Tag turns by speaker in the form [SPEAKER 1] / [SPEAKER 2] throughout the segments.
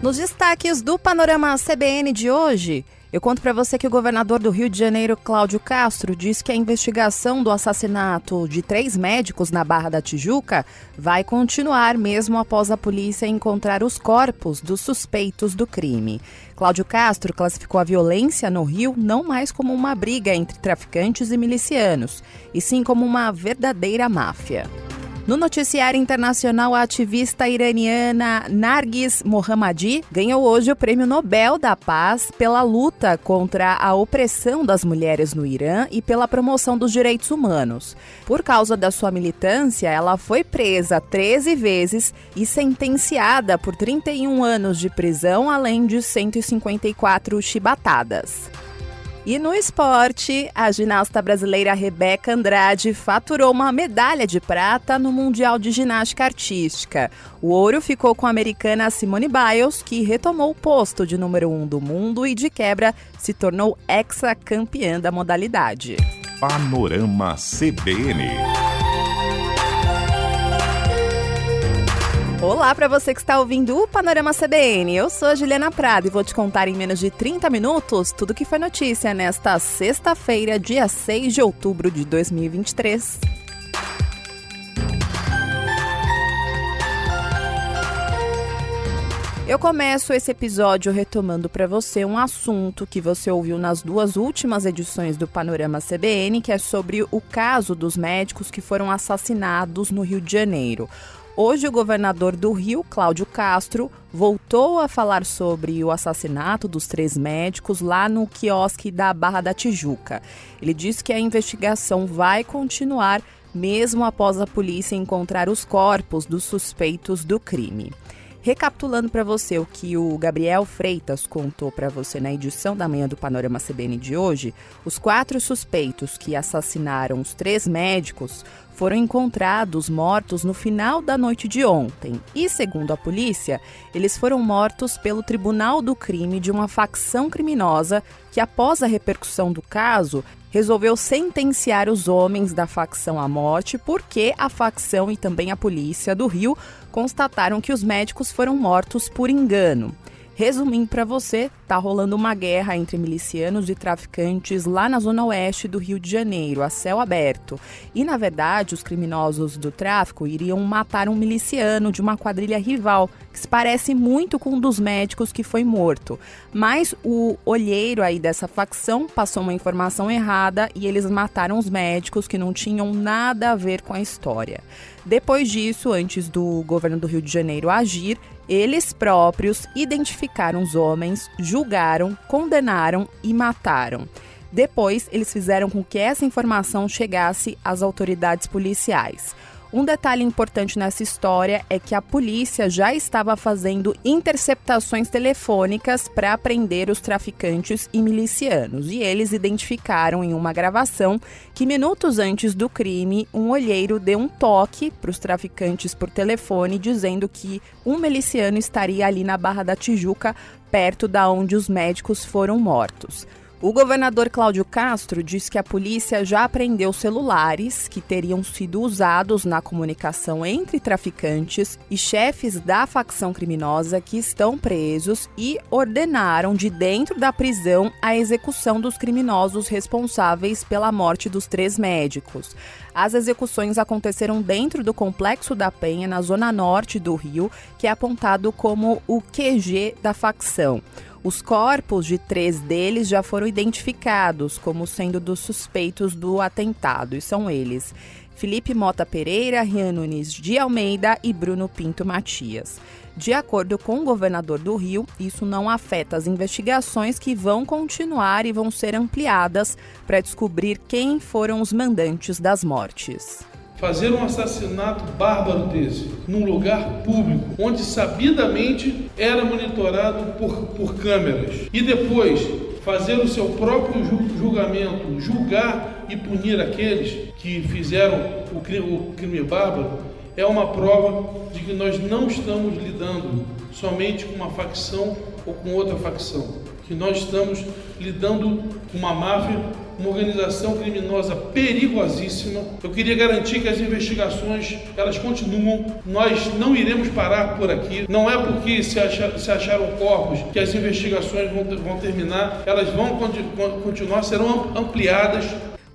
[SPEAKER 1] Nos destaques do Panorama CBN de hoje, eu conto para você que o governador do Rio de Janeiro, Cláudio Castro, diz que a investigação do assassinato de 3 médicos na Barra da Tijuca vai continuar mesmo após a polícia encontrar os corpos dos suspeitos do crime. Cláudio Castro classificou a violência no Rio não mais como uma briga entre traficantes e milicianos, e sim como uma verdadeira máfia. No noticiário internacional, a ativista iraniana Narges Mohammadi ganhou hoje o Prêmio Nobel da Paz pela luta contra a opressão das mulheres no Irã e pela promoção dos direitos humanos. Por causa da sua militância, ela foi presa 13 vezes e sentenciada por 31 anos de prisão, além de 154 chibatadas. E no esporte, a ginasta brasileira Rebeca Andrade faturou uma medalha de prata no Mundial de Ginástica Artística. O ouro ficou com a americana Simone Biles, que retomou o posto de número 1 do mundo e, de quebra, se tornou hexacampeã da modalidade.
[SPEAKER 2] Panorama CBN.
[SPEAKER 1] Olá para você que está ouvindo o Panorama CBN. Eu sou a Juliana Prado e vou te contar em menos de 30 minutos tudo o que foi notícia nesta sexta-feira, dia 6 de outubro de 2023. Eu começo esse episódio retomando para você um assunto que você ouviu nas 2 últimas edições do Panorama CBN, que é sobre o caso dos médicos que foram assassinados no Rio de Janeiro. Hoje, o governador do Rio, Cláudio Castro, voltou a falar sobre o assassinato dos 3 médicos lá no quiosque da Barra da Tijuca. Ele disse que a investigação vai continuar mesmo após a polícia encontrar os corpos dos suspeitos do crime. Recapitulando para você o que o Gabriel Freitas contou para você na edição da manhã do Panorama CBN de hoje, os 4 suspeitos que assassinaram os 3 médicos foram encontrados mortos no final da noite de ontem. E, segundo a polícia, eles foram mortos pelo Tribunal do Crime de uma facção criminosa que, após a repercussão do caso, resolveu sentenciar os homens da facção à morte porque a facção e também a polícia do Rio constataram que os médicos foram mortos por engano. Resumindo para você, tá rolando uma guerra entre milicianos e traficantes lá na zona oeste do Rio de Janeiro, a céu aberto. E, na verdade, os criminosos do tráfico iriam matar um miliciano de uma quadrilha rival, que se parece muito com um dos médicos que foi morto. Mas o olheiro aí dessa facção passou uma informação errada e eles mataram os médicos que não tinham nada a ver com a história. Depois disso, antes do governo do Rio de Janeiro agir, eles próprios identificaram os homens, julgaram, condenaram e mataram. Depois, eles fizeram com que essa informação chegasse às autoridades policiais. Um detalhe importante nessa história é que a polícia já estava fazendo interceptações telefônicas para prender os traficantes e milicianos. E eles identificaram em uma gravação que minutos antes do crime, um olheiro deu um toque para os traficantes por telefone, dizendo que um miliciano estaria ali na Barra da Tijuca, perto da onde os médicos foram mortos. O governador Cláudio Castro disse que a polícia já apreendeu celulares que teriam sido usados na comunicação entre traficantes e chefes da facção criminosa que estão presos e ordenaram de dentro da prisão a execução dos criminosos responsáveis pela morte dos 3 médicos. As execuções aconteceram dentro do Complexo da Penha, na zona norte do Rio, que é apontado como o QG da facção. Os corpos de 3 deles já foram identificados como sendo dos suspeitos do atentado, e são eles: Felipe Mota Pereira, Rian Nunes de Almeida e Bruno Pinto Matias. De acordo com o governador do Rio, isso não afeta as investigações que vão continuar e vão ser ampliadas para descobrir quem foram os mandantes das mortes.
[SPEAKER 3] Fazer um assassinato bárbaro desse, num lugar público, onde sabidamente era monitorado por câmeras, e depois fazer o seu próprio julgamento, julgar e punir aqueles que fizeram o crime bárbaro, é uma prova de que nós não estamos lidando somente com uma facção ou com outra facção, que nós estamos lidando com uma máfia uma organização criminosa perigosíssima. Eu queria garantir que as investigações, elas continuam. Nós não iremos parar por aqui. Não é porque se acharam corpos que as investigações vão terminar. Elas vão continuar, serão ampliadas.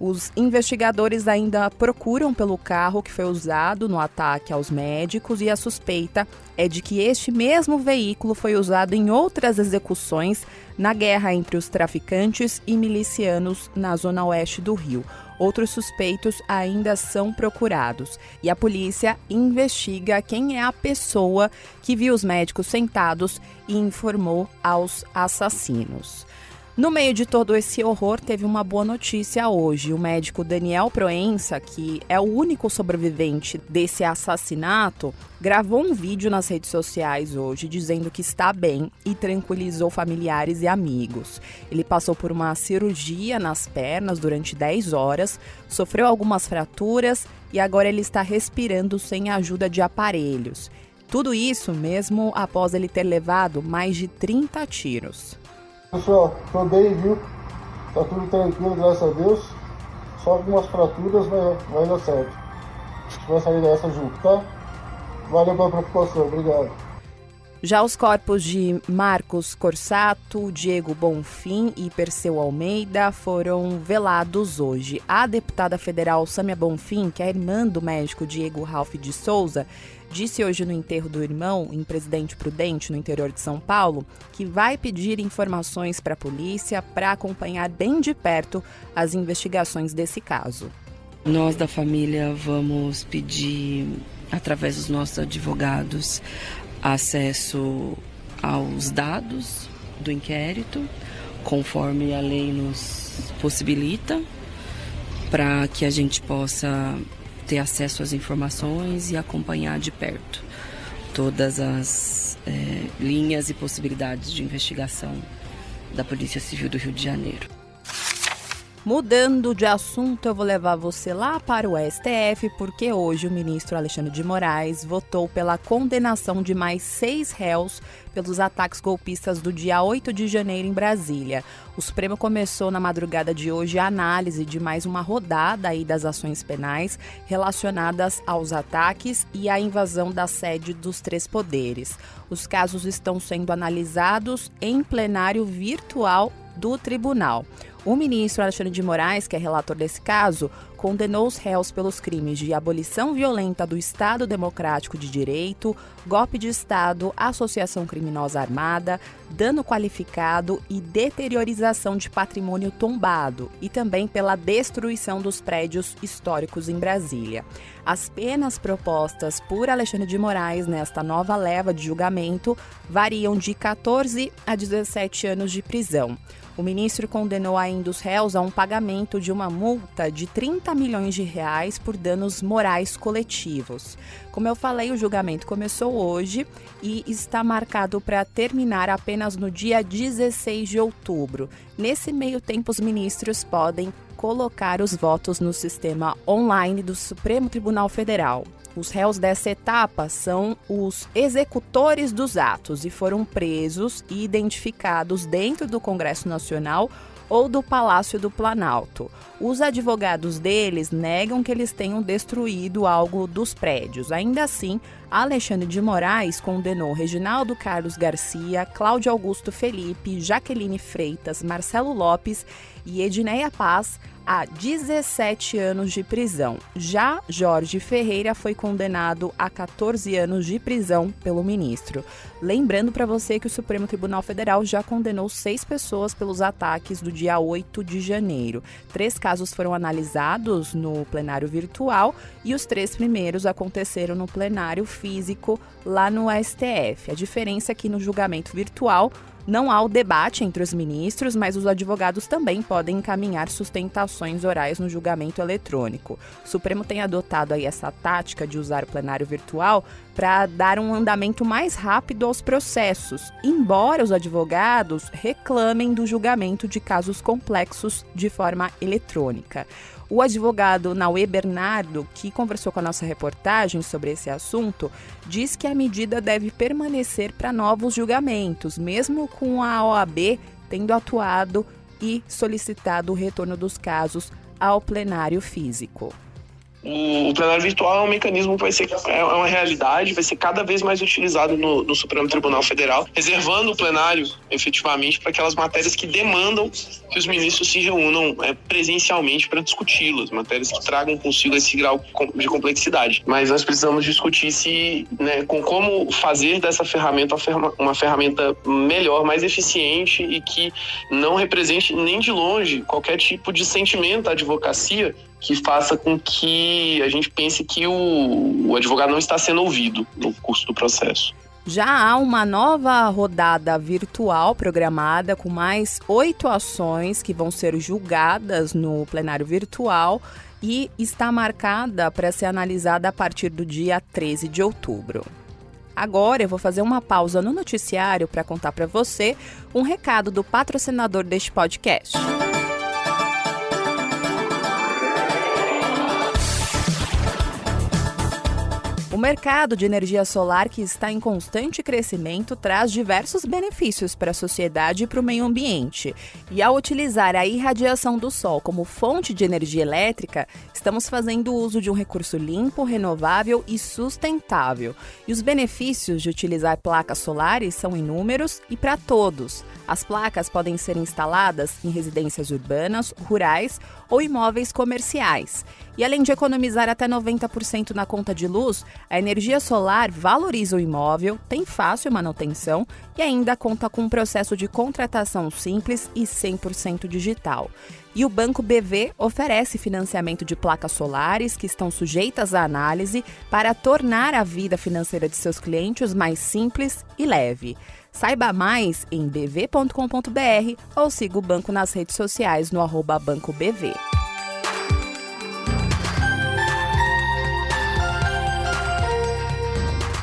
[SPEAKER 1] Os investigadores ainda procuram pelo carro que foi usado no ataque aos médicos e a suspeita é de que este mesmo veículo foi usado em outras execuções na guerra entre os traficantes e milicianos na zona oeste do Rio. Outros suspeitos ainda são procurados e a polícia investiga quem é a pessoa que viu os médicos sentados e informou aos assassinos. No meio de todo esse horror, teve uma boa notícia hoje. O médico Daniel Proença, que é o único sobrevivente desse assassinato, gravou um vídeo nas redes sociais hoje dizendo que está bem e tranquilizou familiares e amigos. Ele passou por uma cirurgia nas pernas durante 10 horas, sofreu algumas fraturas e agora ele está respirando sem a ajuda de aparelhos. Tudo isso mesmo após ele ter levado mais de 30 tiros.
[SPEAKER 4] Pessoal, tô bem, viu? Tá tudo tranquilo, graças a Deus. Só algumas fraturas, mas vai dar certo. A gente vai sair dessa junto, tá? Valeu pela preocupação, obrigado.
[SPEAKER 1] Já os corpos de Marcos Corsato, Diego Bonfim e Perseu Almeida foram velados hoje. A deputada federal Sâmia Bonfim, que é irmã do médico Diego Ralph de Souza, disse hoje no enterro do irmão, em Presidente Prudente, no interior de São Paulo, que vai pedir informações para a polícia para acompanhar bem de perto as investigações desse caso.
[SPEAKER 5] Nós da família vamos pedir, através dos nossos advogados, acesso aos dados do inquérito, conforme a lei nos possibilita, para que a gente possa ter acesso às informações e acompanhar de perto todas as linhas e possibilidades de investigação da Polícia Civil do Rio de Janeiro.
[SPEAKER 1] Mudando de assunto, eu vou levar você lá para o STF, porque hoje o ministro Alexandre de Moraes votou pela condenação de mais 6 réus pelos ataques golpistas do dia 8 de janeiro em Brasília. O Supremo começou na madrugada de hoje a análise de mais uma rodada aí das ações penais relacionadas aos ataques e à invasão da sede dos 3 poderes. Os casos estão sendo analisados em plenário virtual do tribunal. O ministro Alexandre de Moraes, que é relator desse caso, condenou os réus pelos crimes de abolição violenta do Estado Democrático de Direito, golpe de Estado, associação criminosa armada, dano qualificado e deteriorização de patrimônio tombado, e também pela destruição dos prédios históricos em Brasília. As penas propostas por Alexandre de Moraes nesta nova leva de julgamento variam de 14 a 17 anos de prisão. O ministro condenou ainda os réus a um pagamento de uma multa de 30 milhões de reais por danos morais coletivos. Como eu falei, o julgamento começou hoje e está marcado para terminar apenas no dia 16 de outubro. Nesse meio tempo, os ministros podem colocar os votos no sistema online do Supremo Tribunal Federal. Os réus dessa etapa são os executores dos atos e foram presos e identificados dentro do Congresso Nacional ou do Palácio do Planalto. Os advogados deles negam que eles tenham destruído algo dos prédios. Ainda assim, Alexandre de Moraes condenou Reginaldo Carlos Garcia, Cláudio Augusto Felipe, Jaqueline Freitas, Marcelo Lopes e Edneia Paz a 17 anos de prisão. Já Jorge Ferreira foi condenado a 14 anos de prisão pelo ministro. Lembrando para você que o Supremo Tribunal Federal já condenou 6 pessoas pelos ataques do dia 8 de janeiro. 3 casos foram analisados no plenário virtual e os 3 primeiros aconteceram no plenário físico lá no STF. A diferença é que no julgamento virtual não há o debate entre os ministros, mas os advogados também podem encaminhar sustentações orais no julgamento eletrônico. O Supremo tem adotado aí essa tática de usar o plenário virtual para dar um andamento mais rápido aos processos, embora os advogados reclamem do julgamento de casos complexos de forma eletrônica. O advogado Naue Bernardo, que conversou com a nossa reportagem sobre esse assunto, diz que a medida deve permanecer para novos julgamentos, mesmo com a OAB tendo atuado e solicitado o retorno dos casos ao plenário físico.
[SPEAKER 6] O plenário virtual é um mecanismo que vai ser uma realidade, vai ser cada vez mais utilizado no Supremo Tribunal Federal, reservando o plenário efetivamente para aquelas matérias que demandam que os ministros se reúnam presencialmente para discuti-las, matérias que tragam consigo esse grau de complexidade. Mas nós precisamos discutir com como fazer dessa ferramenta uma ferramenta melhor, mais eficiente e que não represente nem de longe qualquer tipo de sentimento à advocacia que faça com que a gente pense que o advogado não está sendo ouvido no curso do processo.
[SPEAKER 1] Já há uma nova rodada virtual programada com mais 8 ações que vão ser julgadas no plenário virtual e está marcada para ser analisada a partir do dia 13 de outubro. Agora eu vou fazer uma pausa no noticiário para contar para você um recado do patrocinador deste podcast. O mercado de energia solar, que está em constante crescimento, traz diversos benefícios para a sociedade e para o meio ambiente. E ao utilizar a irradiação do sol como fonte de energia elétrica, estamos fazendo uso de um recurso limpo, renovável e sustentável. E os benefícios de utilizar placas solares são inúmeros e para todos. As placas podem ser instaladas em residências urbanas, rurais ou imóveis comerciais. E além de economizar até 90% na conta de luz, a energia solar valoriza o imóvel, tem fácil manutenção e ainda conta com um processo de contratação simples e 100% digital. E o Banco BV oferece financiamento de placas solares que estão sujeitas à análise para tornar a vida financeira de seus clientes mais simples e leve. Saiba mais em bv.com.br ou siga o banco nas redes sociais no @BancoBV.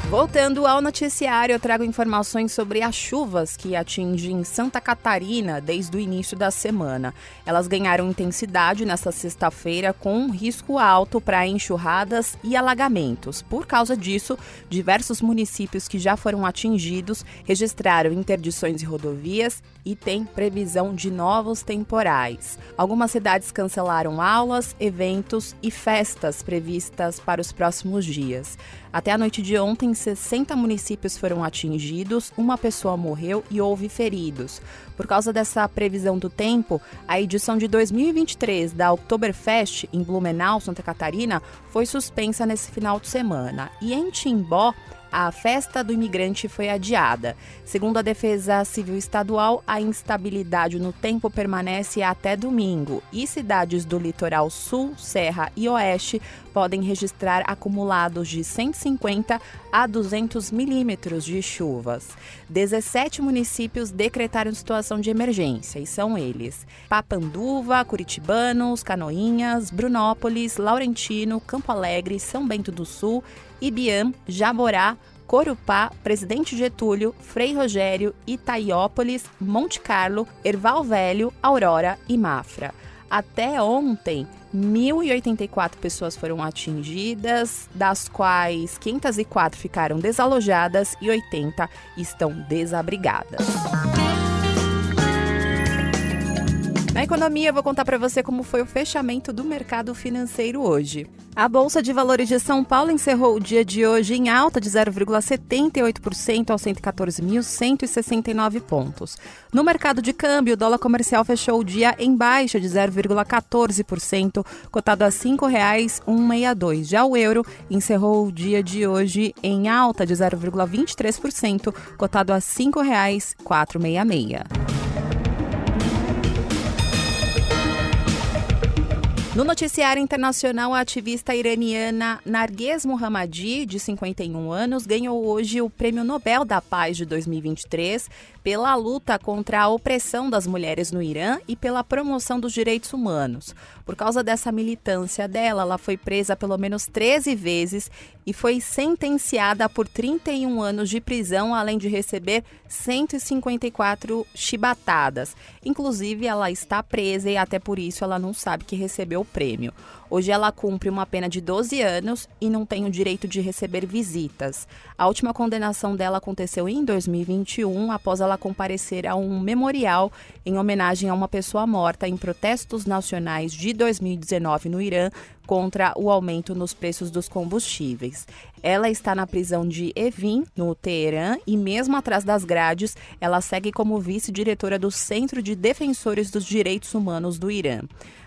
[SPEAKER 1] Voltando ao noticiário, eu trago informações sobre as chuvas que atingem Santa Catarina desde o início da semana. Elas ganharam intensidade nesta sexta-feira com um risco alto para enxurradas e alagamentos. Por causa disso, diversos municípios que já foram atingidos registraram interdições de rodovias e tem previsão de novos temporais. Algumas cidades cancelaram aulas, eventos e festas previstas para os próximos dias. Até a noite de ontem, 60 municípios foram atingidos, uma pessoa morreu e houve feridos. Por causa dessa previsão do tempo, a edição de 2023 da Oktoberfest em Blumenau, Santa Catarina, foi suspensa nesse final de semana. E em Timbó, a festa do imigrante foi adiada. Segundo a Defesa Civil Estadual, a instabilidade no tempo permanece até domingo e cidades do litoral sul, serra e oeste podem registrar acumulados de 150 a 200 milímetros de chuvas. 17 municípios decretaram situação de emergência e são eles: Papanduva, Curitibanos, Canoinhas, Brunópolis, Laurentino, Campo Alegre, São Bento do Sul, Ibiam, Jaborá, Corupá, Presidente Getúlio, Frei Rogério, Itaiópolis, Monte Carlo, Erval Velho, Aurora e Mafra. Até ontem, 1.084 pessoas foram atingidas, das quais 504 ficaram desalojadas e 80 estão desabrigadas. Na economia, eu vou contar para você como foi o fechamento do mercado financeiro hoje. A Bolsa de Valores de São Paulo encerrou o dia de hoje em alta de 0,78% aos 114.169 pontos. No mercado de câmbio, o dólar comercial fechou o dia em baixa de 0,14%, cotado a R$ 5,162. Já o euro encerrou o dia de hoje em alta de 0,23%, cotado a R$ 5,466. No noticiário internacional, a ativista iraniana Narges Mohammadi, de 51 anos, ganhou hoje o Prêmio Nobel da Paz de 2023 pela luta contra a opressão das mulheres no Irã e pela promoção dos direitos humanos. Por causa dessa militância dela, ela foi presa pelo menos 13 vezes e foi sentenciada por 31 anos de prisão, além de receber 154 chibatadas. Inclusive, ela está presa e até por isso ela não sabe que recebeu o prêmio. Hoje ela cumpre uma pena de 12 anos e não tem o direito de receber visitas. A última condenação dela aconteceu em 2021, após ela comparecer a um memorial em homenagem a uma pessoa morta em protestos nacionais de 2019 no Irã contra o aumento nos preços dos combustíveis. Ela está na prisão de Evin, no Teherã, e mesmo atrás das grades, ela segue como vice-diretora do Centro de Defensores dos Direitos Humanos do Irã.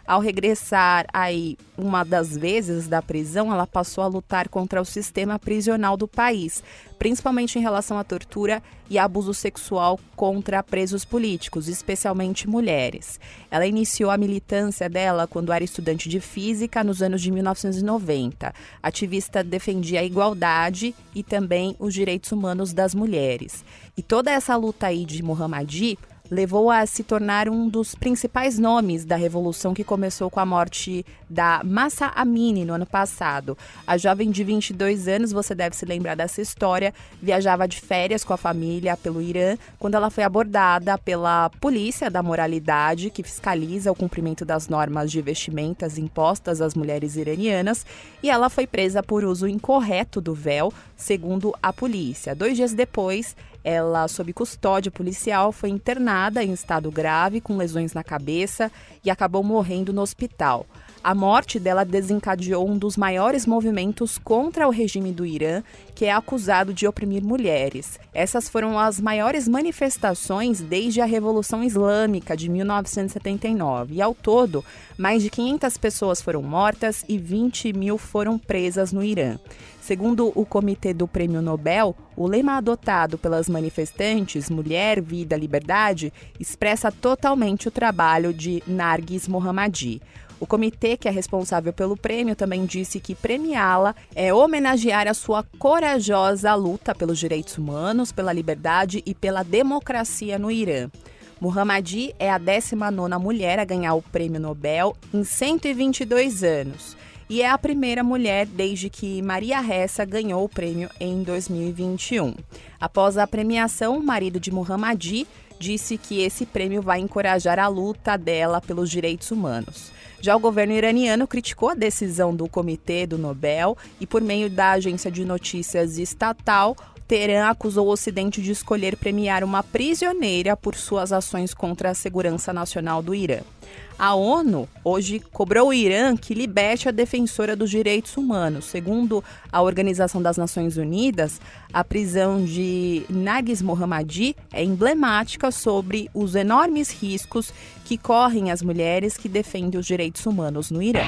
[SPEAKER 1] Ao regressar aí uma das vezes da prisão, ela passou a lutar contra o sistema prisional do país, principalmente em relação à tortura e abuso sexual contra presos políticos, especialmente mulheres. Ela iniciou a militância dela quando era estudante de física nos anos de 1990. A ativista defendia a igualdade e também os direitos humanos das mulheres. E toda essa luta aí de Mohammadi levou a se tornar um dos principais nomes da revolução que começou com a morte da Mahsa Amini no ano passado. A jovem de 22 anos, você deve se lembrar dessa história, viajava de férias com a família pelo Irã quando ela foi abordada pela polícia da moralidade, que fiscaliza o cumprimento das normas de vestimentas impostas às mulheres iranianas, e ela foi presa por uso incorreto do véu, segundo a polícia. 2 dias depois, ela, sob custódia policial, foi internada em estado grave, com lesões na cabeça, e acabou morrendo no hospital. A morte dela desencadeou um dos maiores movimentos contra o regime do Irã, que é acusado de oprimir mulheres. Essas foram as maiores manifestações desde a Revolução Islâmica de 1979. E, ao todo, mais de 500 pessoas foram mortas e 20 mil foram presas no Irã. Segundo o Comitê do Prêmio Nobel, o lema adotado pelas manifestantes, Mulher, Vida, Liberdade, expressa totalmente o trabalho de Narges Mohammadi. O comitê, que é responsável pelo prêmio, também disse que premiá-la é homenagear a sua corajosa luta pelos direitos humanos, pela liberdade e pela democracia no Irã. Mohammadi é a 19ª mulher a ganhar o Prêmio Nobel em 122 anos. E é a primeira mulher desde que Maria Ressa ganhou o prêmio em 2021. Após a premiação, o marido de Mohammadi disse que esse prêmio vai encorajar a luta dela pelos direitos humanos. Já o governo iraniano criticou a decisão do Comitê do Nobel e, por meio da agência de notícias estatal, Teherã acusou o Ocidente de escolher premiar uma prisioneira por suas ações contra a segurança nacional do Irã. A ONU hoje cobrou o Irã que liberte a defensora dos direitos humanos. Segundo a Organização das Nações Unidas, a prisão de Narges Mohammadi é emblemática sobre os enormes riscos que correm as mulheres que defendem os direitos humanos no Irã.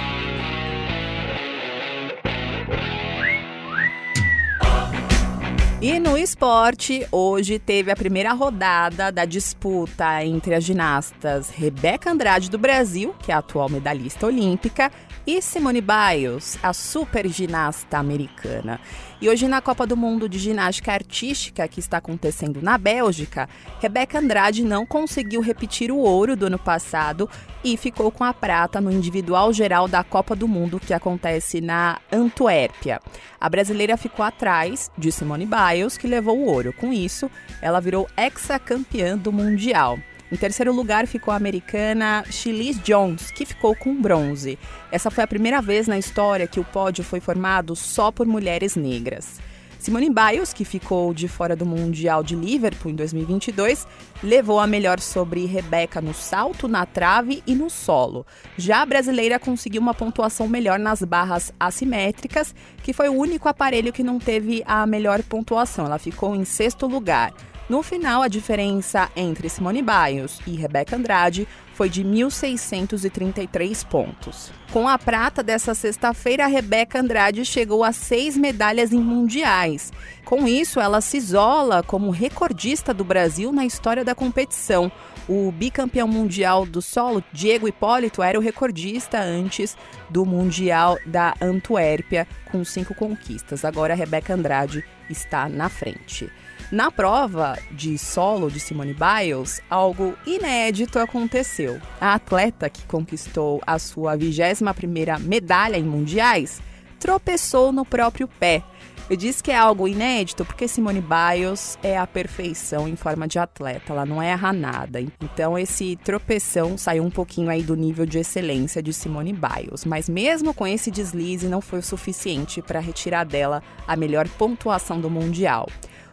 [SPEAKER 1] E no esporte, hoje teve a primeira rodada da disputa entre as ginastas Rebeca Andrade do Brasil, que é a atual medalhista olímpica, e Simone Biles, a super ginasta americana. E hoje na Copa do Mundo de Ginástica Artística, que está acontecendo na Bélgica, Rebeca Andrade não conseguiu repetir o ouro do ano passado e ficou com a prata no individual geral da Copa do Mundo, que acontece na Antuérpia. A brasileira ficou atrás de Simone Biles, que levou o ouro. Com isso, ela virou hexacampeã do Mundial. Em terceiro lugar ficou a americana Shilise Jones, que ficou com bronze. Essa foi a primeira vez na história que o pódio foi formado só por mulheres negras. Simone Biles, que ficou de fora do Mundial de Liverpool em 2022, levou a melhor sobre Rebeca no salto, na trave e no solo. Já a brasileira conseguiu uma pontuação melhor nas barras assimétricas, que foi o único aparelho que não teve a melhor pontuação. Ela ficou em sexto lugar. No final, a diferença entre Simone Biles e Rebeca Andrade foi de 1.633 pontos. Com a prata dessa sexta-feira, a Rebeca Andrade chegou a 6 medalhas em mundiais. Com isso, ela se isola como recordista do Brasil na história da competição. O bicampeão mundial do solo, Diego Hipólito, era o recordista antes do Mundial da Antuérpia, com 5 conquistas. Agora, a Rebeca Andrade está na frente. Na prova de solo de Simone Biles, algo inédito aconteceu. A atleta que conquistou a sua 21ª medalha em mundiais tropeçou no próprio pé. Eu disse que é algo inédito porque Simone Biles é a perfeição em forma de atleta, ela não erra nada. Então esse tropeção saiu um pouquinho aí do nível de excelência de Simone Biles, mas mesmo com esse deslize não foi o suficiente para retirar dela a melhor pontuação do Mundial.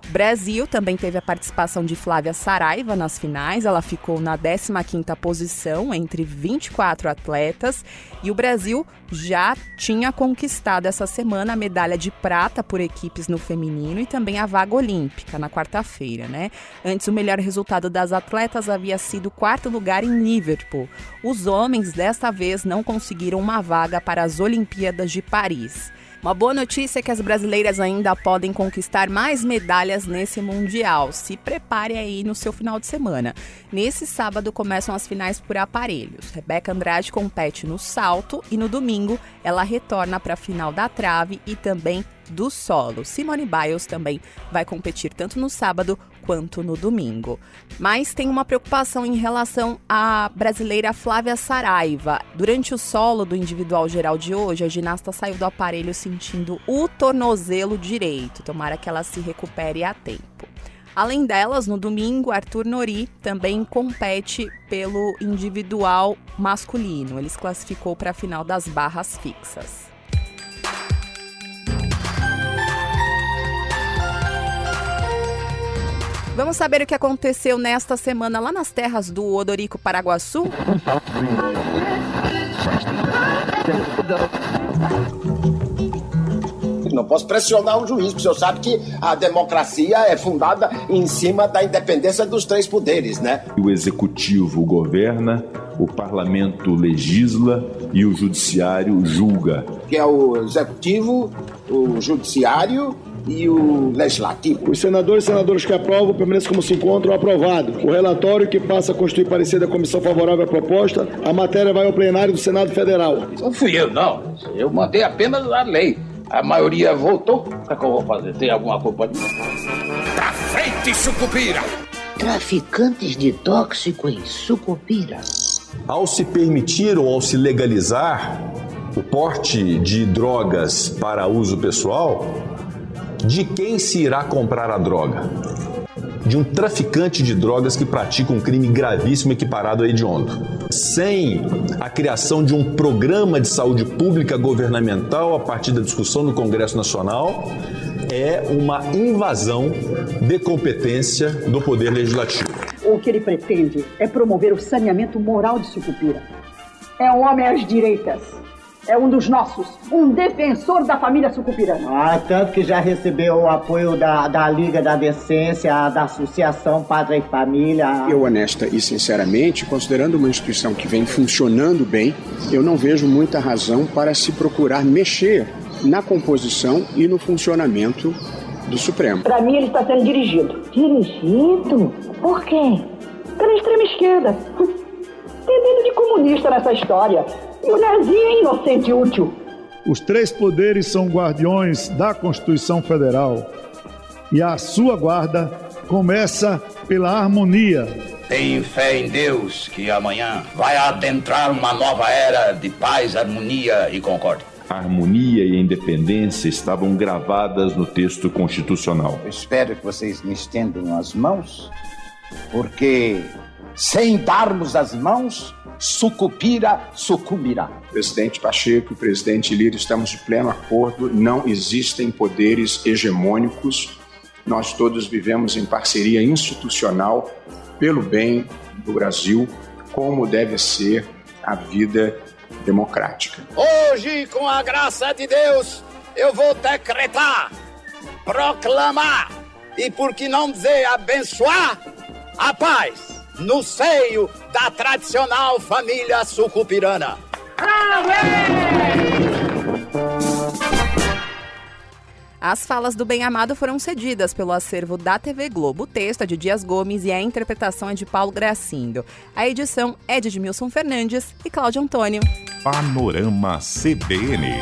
[SPEAKER 1] O Brasil também teve a participação de Flávia Saraiva nas finais, ela ficou na 15ª posição entre 24 atletas e o Brasil já tinha conquistado essa semana a medalha de prata por equipes no feminino e também a vaga olímpica na quarta-feira, né? Antes, o melhor resultado das atletas havia sido o 4º lugar em Liverpool. Os homens, desta vez, não conseguiram uma vaga para as Olimpíadas de Paris. Uma boa notícia é que as brasileiras ainda podem conquistar mais medalhas nesse Mundial. Se prepare aí no seu final de semana. Nesse sábado começam as finais por aparelhos. Rebeca Andrade compete no salto e no domingo ela retorna para a final da trave e também do solo. Simone Biles também vai competir tanto no sábado quanto no domingo. Mas tem uma preocupação em relação à brasileira Flávia Saraiva. Durante o solo do individual geral de hoje, a ginasta saiu do aparelho sentindo o tornozelo direito. Tomara que ela se recupere a tempo. Além delas, no domingo, Arthur Nori também compete pelo individual masculino. Ele se classificou para a final das barras fixas. Vamos saber o que aconteceu nesta semana lá nas terras do Odorico Paraguaçu?
[SPEAKER 7] Não posso pressionar o juiz, porque o senhor sabe que a democracia é fundada em cima da independência dos 3 poderes, né?
[SPEAKER 8] O executivo governa, o parlamento legisla e o judiciário julga.
[SPEAKER 7] Que é o executivo, o judiciário e o legislativo.
[SPEAKER 9] Os senadores e senadoras que aprovam permanecem como se encontram aprovado. O relatório que passa a constituir parecer da comissão favorável à proposta, a matéria vai ao plenário do Senado Federal.
[SPEAKER 10] Não fui eu, não. Eu mandei apenas a lei. A maioria votou. O que é que eu vou fazer? Tem alguma culpa disso?
[SPEAKER 11] Pra frente, Sucupira!
[SPEAKER 12] Traficantes de tóxico em Sucupira.
[SPEAKER 13] Ao se permitir ou ao se legalizar o porte de drogas para uso pessoal, de quem se irá comprar a droga? De um traficante de drogas que pratica um crime gravíssimo equiparado a hediondo. Sem a criação de um programa de saúde pública governamental a partir da discussão no Congresso Nacional, é uma invasão de competência do Poder Legislativo.
[SPEAKER 14] O que ele pretende é promover o saneamento moral de Sucupira. É um homem às direitas. É um dos nossos, um defensor da família sucupirana.
[SPEAKER 15] Tanto que já recebeu o apoio da Liga da Decência, da Associação Pátria e Família.
[SPEAKER 16] Eu, honesta e sinceramente, considerando uma instituição que vem funcionando bem, eu não vejo muita razão para se procurar mexer na composição e no funcionamento do Supremo.
[SPEAKER 14] Para mim, ele está sendo dirigido.
[SPEAKER 12] Dirigido? Por quem?
[SPEAKER 14] Pela extrema esquerda. Tem dedo de comunista nessa história. E o nazi é inocente e útil.
[SPEAKER 9] Os 3 poderes são guardiões da Constituição Federal. E a sua guarda começa pela harmonia.
[SPEAKER 10] Tenho fé em Deus que amanhã vai adentrar uma nova era de paz, harmonia e concórdia.
[SPEAKER 8] A harmonia e a independência estavam gravadas no texto constitucional.
[SPEAKER 7] Eu espero que vocês me estendam as mãos, porque sem darmos as mãos, Sucupira sucumbirá.
[SPEAKER 16] Presidente Pacheco e presidente Lira, estamos de pleno acordo, não existem poderes hegemônicos, nós todos vivemos em parceria institucional pelo bem do Brasil, como deve ser a vida democrática.
[SPEAKER 10] Hoje, com a graça de Deus, eu vou decretar, proclamar e, por que não dizer, abençoar a paz no seio da tradicional família sucupirana.
[SPEAKER 1] As falas do bem-amado foram cedidas pelo acervo da TV Globo. O texto é de Dias Gomes e a interpretação é de Paulo Gracindo. A edição é de Edmilson Fernandes e Cláudio Antônio.
[SPEAKER 2] Panorama CBN.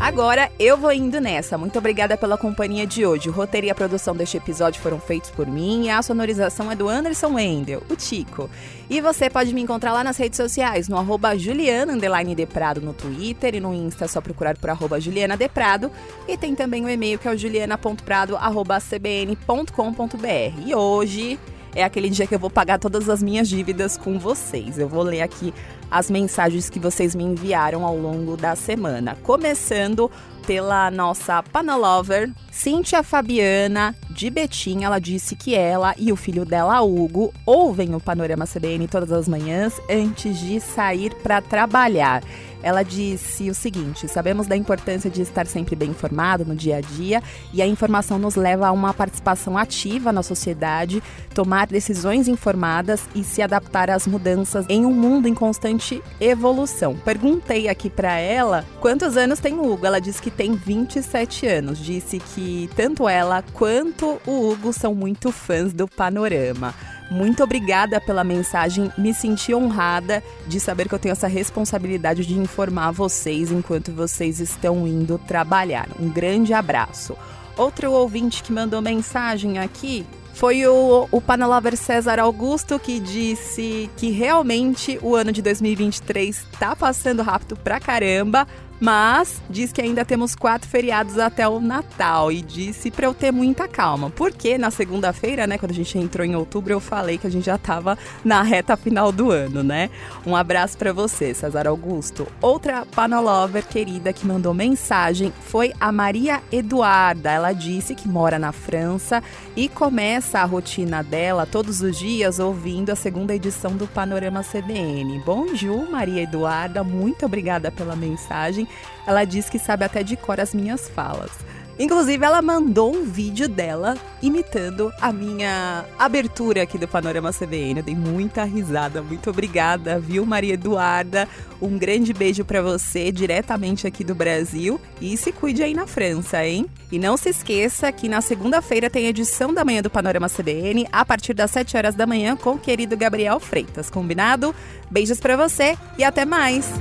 [SPEAKER 1] Agora eu vou indo nessa. Muito obrigada pela companhia de hoje. O roteiro e a produção deste episódio foram feitos por mim e a sonorização é do Anderson Wendel, o Tico. E você pode me encontrar lá nas redes sociais, no @Juliana_Deprado no Twitter e no Insta é só procurar por @JulianaDeprado. E tem também o e-mail que é o juliana.prado@cbn.com.br. E hoje é aquele dia que eu vou pagar todas as minhas dívidas com vocês. Eu vou ler aqui as mensagens que vocês me enviaram ao longo da semana. Começando pela nossa Panolover, Cíntia Fabiana, de Betim. Ela disse que ela e o filho dela, Hugo, ouvem o Panorama CBN todas as manhãs antes de sair para trabalhar. Ela disse o seguinte: sabemos da importância de estar sempre bem informado no dia a dia e a informação nos leva a uma participação ativa na sociedade, tomar decisões informadas e se adaptar às mudanças em um mundo em constante evolução. Perguntei aqui para ela quantos anos tem o Hugo. Ela disse que tem 27 anos. Disse que tanto ela quanto o Hugo são muito fãs do Panorama. Muito obrigada pela mensagem, me senti honrada de saber que eu tenho essa responsabilidade de informar vocês enquanto vocês estão indo trabalhar. Um grande abraço. Outro ouvinte que mandou mensagem aqui foi o Panolover César Augusto, que disse que realmente o ano de 2023 tá passando rápido pra caramba, mas diz que ainda temos 4 feriados até o Natal e disse pra eu ter muita calma, porque na segunda-feira, né, quando a gente entrou em outubro, eu falei que a gente já tava na reta final do ano, né? Um abraço pra você, César Augusto. Outra Panolover querida que mandou mensagem foi a Maria Eduarda. Ela disse que mora na França e começa a rotina dela todos os dias ouvindo a segunda edição do Panorama CBN. Bonjour, Maria Eduarda, muito obrigada pela mensagem. Ela diz que sabe até de cor as minhas falas. Inclusive, ela mandou um vídeo dela imitando a minha abertura aqui do Panorama CBN. Eu dei muita risada. Muito obrigada, viu, Maria Eduarda? Um grande beijo pra você, diretamente aqui do Brasil. E se cuide aí na França, hein? E não se esqueça que na segunda-feira tem edição da manhã do Panorama CBN, a partir das 7 horas da manhã, com o querido Gabriel Freitas. Combinado? Beijos pra você e até mais!